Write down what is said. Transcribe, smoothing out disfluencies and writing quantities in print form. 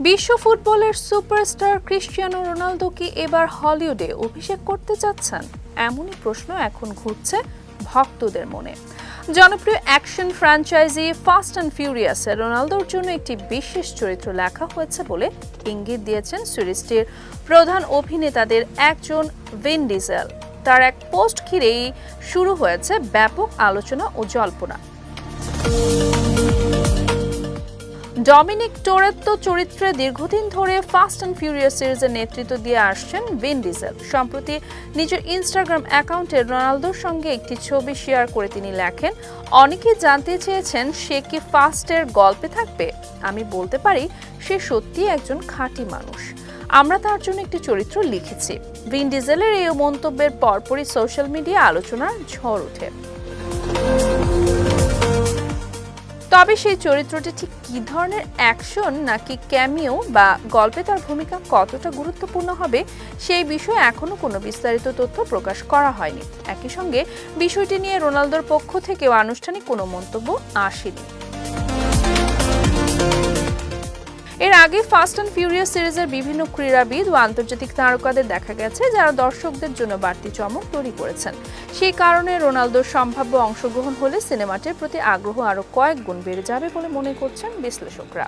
বিশ্ব ফুটবলের superstar Cristiano Ronaldo কি এবার হলিউডে অভিষেক করতে যাচ্ছেন? এমনই প্রশ্ন এখন ঘুরছে ভক্তদের মনে। জনপ্রিয় অ্যাকশন ফ্র্যাঞ্চাইজি ফাস্ট অ্যান্ড ফিউরিয়াসে রোনালদোর জন্য একটি বিশেষ চরিত্র লেখা হয়েছে বলে ইঙ্গিত দিয়েছেন সিরিজটির প্রধান অভিনেতাদের একজন, ভিন ডিজেল। তার এক পোস্ট ঘিরেই শুরু হয়েছে ব্যাপক আলোচনা ও জল্পনা। ডমিনিক টোরেত্তো চরিত্রে দীর্ঘদিন ধরে ফাস্ট অ্যান্ড ফিউরিয়াস সিরিজের নেতৃত্ব দিয়ে আসছেন ভিন ডিজেল। সম্প্রতি নিজের ইনস্টাগ্রাম অ্যাকাউন্টে রোনালদোর সঙ্গে একটি ছবি শেয়ার করে তিনি লেখেন, অনেকেই জানতে চেয়েছেন সে কি ফাস্টের গল্পে থাকবে। আমি বলতে পারি সে সত্যিই একজন খাঁটি মানুষ। আমরা তার জন্য একটি চরিত্র লিখেছি। ভিন ডিজেলের এই মন্তব্যের পরপরই সোশ্যাল মিডিয়া আলোচনার ঝড় ওঠে। তবে সেই চরিত্রটি ঠিক কী ধরনের অ্যাকশন নাকি ক্যামিও বা গল্পে তার ভূমিকা কতটা গুরুত্বপূর্ণ হবে সেই বিষয়ে এখনো কোনো বিস্তারিত তথ্য প্রকাশ করা হয়নি। একই সঙ্গে বিষয়টি নিয়ে রোনালদোর পক্ষ থেকেও আনুষ্ঠানিক কোনো মন্তব্য আসেনি। এর আগে ফাস্ট অ্যান্ড ফিউরিয়াস সিরিজের বিভিন্ন ক্রীড়াবিদ ও আন্তর্জাতিক তারকাদের দেখা গেছে যারা দর্শকদের জন্য বাড়তি চমক তৈরি করেছেন। সেই কারণে রোনালদোর সম্ভাব্য অংশগ্রহণ হলে সিনেমাটির প্রতি আগ্রহ আরও কয়েক গুণ বেড়ে যাবে বলে মনে করছেন বিশ্লেষকরা।